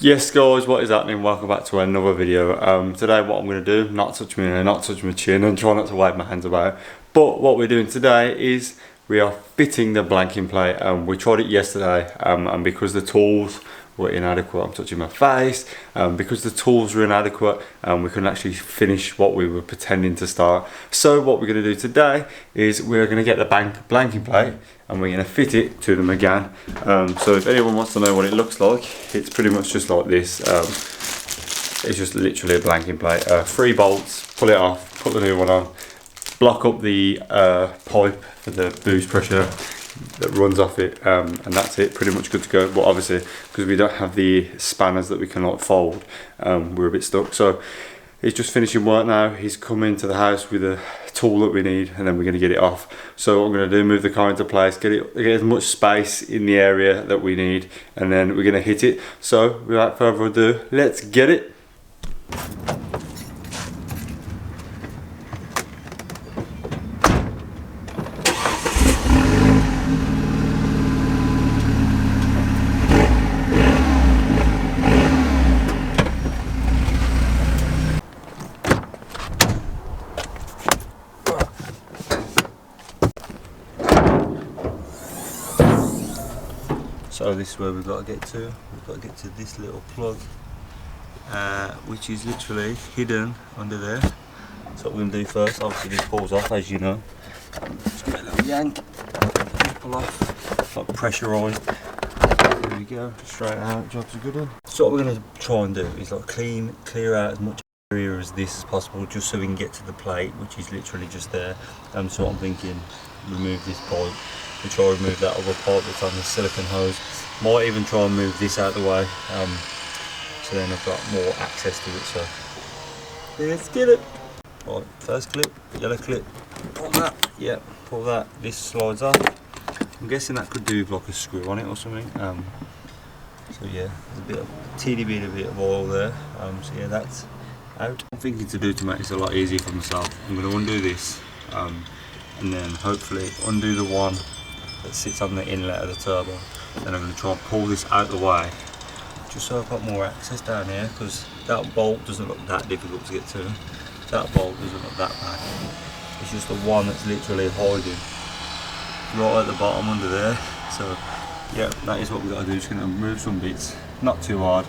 Yes guys, what is happening? Welcome back to another video. Today what I'm going to do, not touch my chin and try not to wave my hands about, but what we're doing today is we are fitting the blanking plate. We tried it yesterday and because the tools were inadequate, I'm touching my face, because the tools were inadequate we couldn't actually finish what we were pretending to start. So what we're going to do today is we're going to get the blanking plate and we're going to fit it to the megane. So if anyone wants to know what it looks like, it's pretty much just like this. It's just literally a blanking plate, 3 bolts, pull it off, put the new one on, block up the pipe for the boost pressure that runs off it, and that's it, pretty much good to go. But obviously because we don't have the spanners that we can like fold, we're a bit stuck. So he's just finishing work now. He's come into the house with a tool that we need and then we're going to get it off. So what I'm going to do, move the car into place, get as much space in the area that we need, and then we're going to hit it. So without further ado, let's get it. So this is where we've got to get to. We've got to get to this little plug, which is literally hidden under there. So what we're going to do first, obviously this pulls off, as you know. Just get a little yank, pull off, like pressurised. There we go, straight out, job's a good one. So what we're going to try and do is like clear out as much area as this as possible, just so we can get to the plate, which is literally just there. So I'm thinking, remove this pipe. We try and remove that other part that's on the silicone hose. Might even try and move this out of the way, so then I've got more access to it. So let's get it. Right, first clip, yellow clip, pull that, yeah, pull that, this slides off. I'm guessing that could do with like a screw on it or something. So yeah, there's a bit of teeny bit of oil there. So yeah, that's out. I'm thinking to do to make this a lot easier for myself, I'm going to undo this, and then hopefully undo the one that sits on the inlet of the turbo. Then I'm going to try and pull this out of the way, just so I've got more access down here, because that bolt doesn't look that difficult to get to. That bolt doesn't look that bad. It's just the one that's literally hiding right at the bottom under there. So yeah, that is what we've got to do. Just going to remove some bits, not too hard.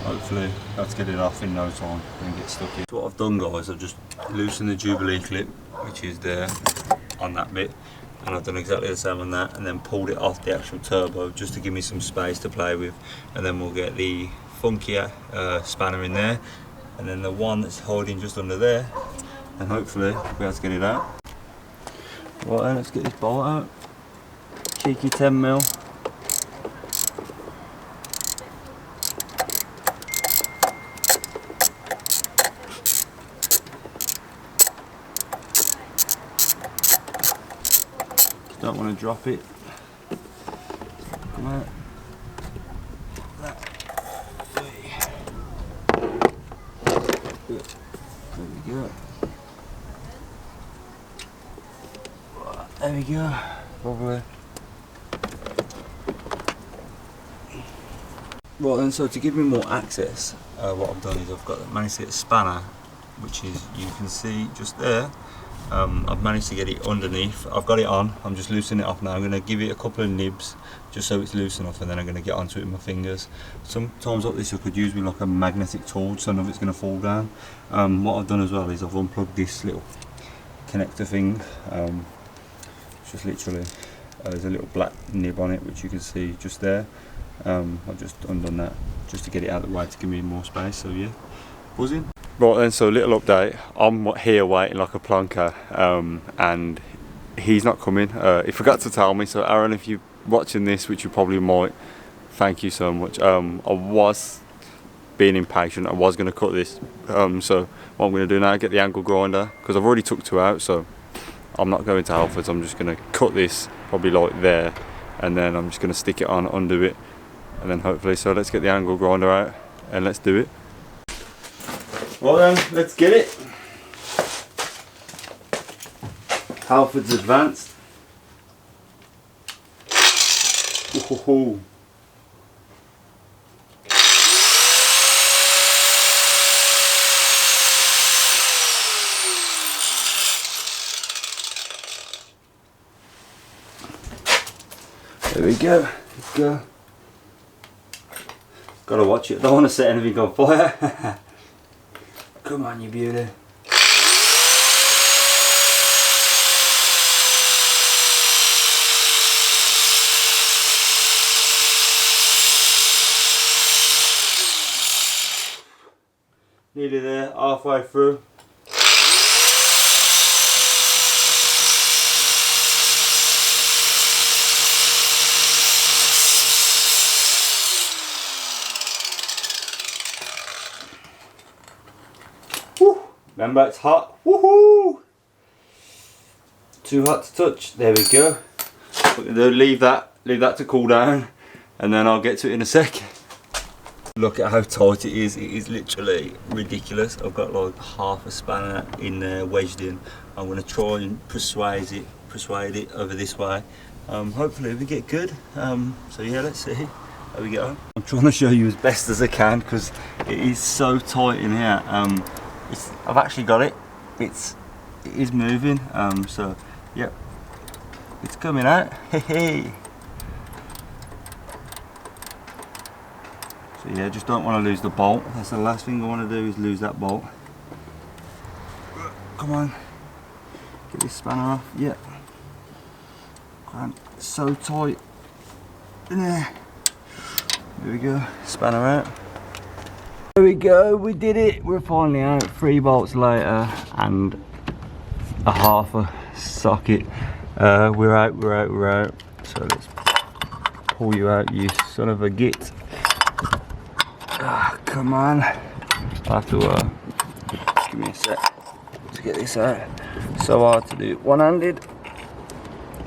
Hopefully let's get it off in no time and get stuck in. So what I've done, guys, I've just loosened the Jubilee clip, which is there on that bit, and I've done exactly the same on that, and then pulled it off the actual turbo just to give me some space to play with. And then we'll get the funkier spanner in there, and then the one that's holding just under there, and hopefully we'll be able to get it out. Right then, let's get this bolt out. Cheeky 10mm. Don't want to drop it. Come out. There we go. There we go. Probably. Right then, so to give me more access, what I've done is I've managed to get a spanner, which is, you can see just there. I've managed to get it underneath. I've got it on, I'm just loosening it off now. I'm going to give it a couple of nibs just so it's loose enough, and then I'm going to get onto it with my fingers. Sometimes like this I could use with like a magnetic tool, so none of it's going to fall down. What I've done as well is I've unplugged this little connector thing. It's just literally, there's a little black nib on it, which you can see just there. I've just undone that just to get it out of the way to give me more space, so yeah, buzzing. Right then, so a little update. I'm here waiting like a plonker, and he's not coming. He forgot to tell me, so Aaron, if you're watching this, which you probably might, thank you so much. I was being impatient, I was going to cut this, so what I'm going to do now, get the angle grinder, because I've already took 2 out, so I'm not going to Halfords. I'm just going to cut this probably like there, and then I'm just going to stick it on, undo it, and then hopefully, so let's get the angle grinder out and let's do it. Well then, let's get it. Halfords Advanced. Ooh. There we go. Let's go. Gotta watch it. Don't want to set anything on fire. Come on, you beauty. Nearly there, halfway through. Woo. Remember, it's hot. Woohoo! Too hot to touch. There we go. What we're gonna do, leave that to cool down, and then I'll get to it in a sec. Look at how tight it is. It is literally ridiculous. I've got like half a spanner in there wedged in. I'm going to try and persuade it over this way. Hopefully we get good. So yeah, let's see how we go. I'm trying to show you as best as I can because it is so tight in here. I've actually got it. It is moving. So yeah, it's coming out. Hey. So yeah, just don't want to lose the bolt. That's the last thing I want to do is lose that bolt. Come on, get this spanner off. Yeah, it's so tight. There we go, spanner out. There we go, we did it. We're finally out. 3 bolts later and a half a socket. We're out. So let's pull you out, you son of a git. Come on, I'll have to give me a sec to get this out. So hard to do one-handed,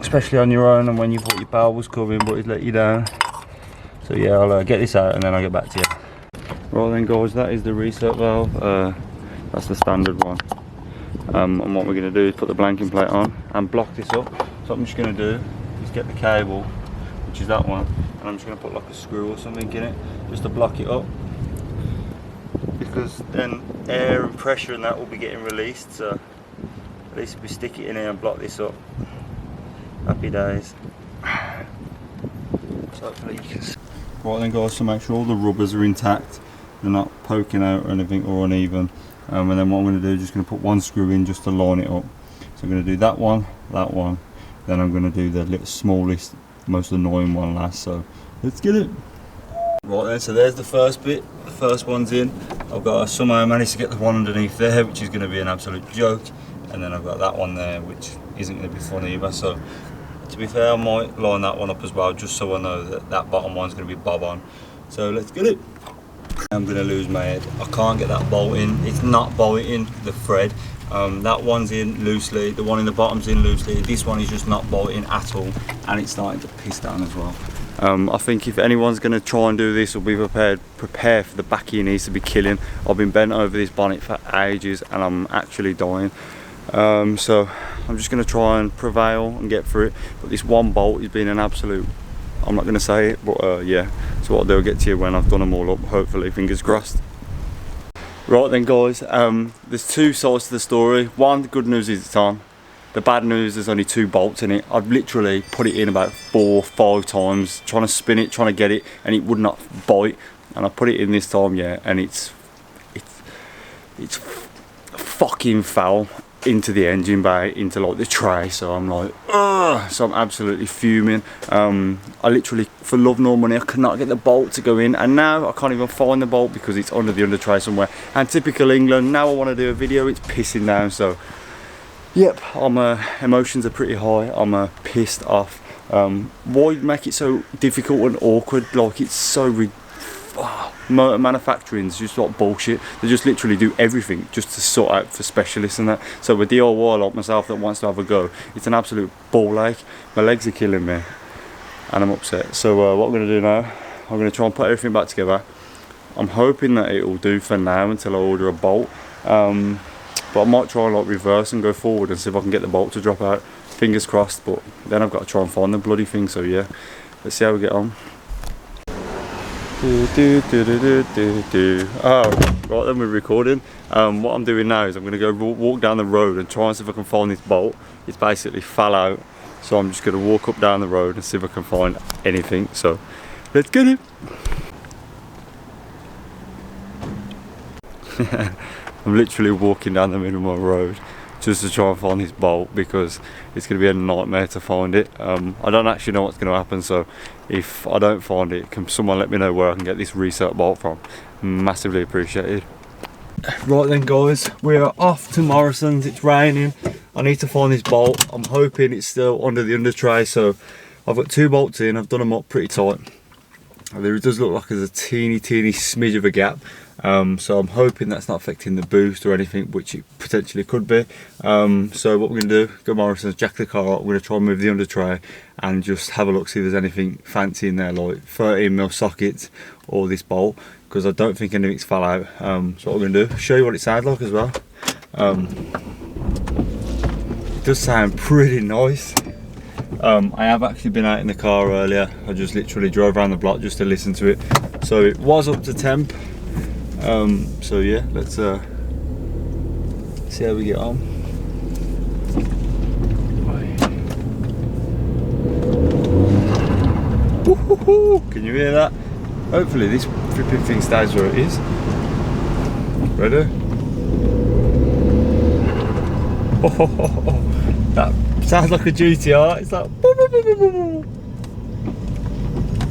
especially on your own and when you thought your pal was coming but he's let you down. So yeah, I'll get this out and then I'll get back to you. Right then guys, that is the reset valve. That's the standard one. And what we're going to do is put the blanking plate on and block this up. So what I'm just going to do is get the cable, which is that one, and I'm just going to put like a screw or something in it just to block it up, because then air and pressure and that will be getting released. So at least if we stick it in here and block this up, happy days. So hopefully you can see. Right then guys, so make sure all the rubbers are intact, they're not poking out or anything or uneven. And then what I'm going to do is just going to put one screw in just to line it up. So I'm going to do that one, then I'm going to do the little smallest, most annoying one last. So let's get it. Right then, so there's the first bit. The first one's in. I've got somehow managed to get the one underneath there, which is going to be an absolute joke. And then I've got that one there, which isn't going to be fun either. So to be fair, I might line that one up as well, just so I know that that bottom one's going to be bob on. So let's get it. I'm going to lose my head. I can't get that bolt in. It's not bolting the thread. That one's in loosely. The one in the bottom's in loosely. This one is just not bolting at all, and it's starting to piss down as well. I think if anyone's going to try and do this or be prepared for the back of your knees to be killing. I've been bent over this bonnet for ages and I'm actually dying. So I'm just going to try and prevail and get through it. But this one bolt has been an absolute, I'm not going to say it, but yeah. So what I'll do, I'll get to you when I've done them all up, hopefully, fingers crossed. Right then guys, there's 2 sides to the story. One, the good news is it's on. The bad news, there's only 2 bolts in it. I've literally put it in about 4 or 5 times, trying to spin it, trying to get it, and it would not bite. And I put it in this time, yeah, and it's fucking foul into the engine bay, into like the tray. So I'm like, ugh. So I'm absolutely fuming. I literally, for love nor money, I could not get the bolt to go in, and now I can't even find the bolt because it's under the under tray somewhere. And typical England, now I want to do a video, it's pissing down. So yep, emotions are pretty high. I'm pissed off. Why make it so difficult and awkward? Like, it's so motor manufacturing is just like bullshit. They just literally do everything just to sort out for specialists and that. So with DIY like myself that wants to have a go, it's an absolute ball ache. My legs are killing me and I'm upset. So what I'm going to do now, I'm going to try and put everything back together. I'm hoping that it will do for now until I order a bolt. But I might try and like reverse and go forward and see if I can get the bolt to drop out. Fingers crossed, but then I've got to try and find the bloody thing. So yeah, let's see how we get on. Oh, right then, we're recording. What I'm doing now is I'm going to go walk down the road and try and see if I can find this bolt. It's basically fell out, So I'm just going to walk up down the road and see if I can find anything. So let's get it. I'm literally walking down the middle of my road just to try and find this bolt, because it's going to be a nightmare to find it. I don't actually know what's going to happen, so if I don't find it, can someone let me know where I can get this reset bolt from? Massively appreciated. Right then guys, we are off to Morrison's. It's raining. I need to find this bolt. I'm hoping it's still under the under tray. So I've got 2 bolts in. I've done them up pretty tight. There does look like there's a teeny smidge of a gap. So I'm hoping that's not affecting the boost or anything, which it potentially could be. So what we're going to do, go to Morrison's, jack the car up. We're going to try and move the under tray and just have a look, see if there's anything fancy in there, like 13mm sockets or this bolt, because I don't think anything's fell out. So what we're going to do, show you what it sounds like as well. It does sound pretty nice. I have actually been out in the car earlier. I just literally drove around the block just to listen to it. So it was up to temp. So yeah, let's see how we get on. Can you hear that? Hopefully this flipping thing stays where it is. Ready? That sounds like a GTR. It's like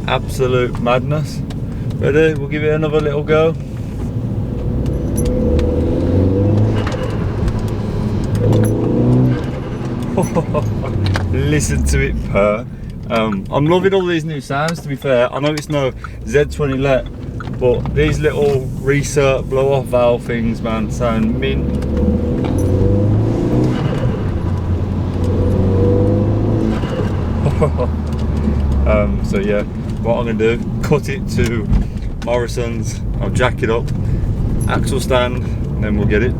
absolute madness. Ready? We'll give it another little go. Listen to it purr. I'm loving all these new sounds, to be fair. I know it's no Z20 let, but these little reset blow off valve things, man, sound mint. So yeah, what I'm going to do, cut it to Morrison's, I'll jack it up, axle stand, and then we'll get it.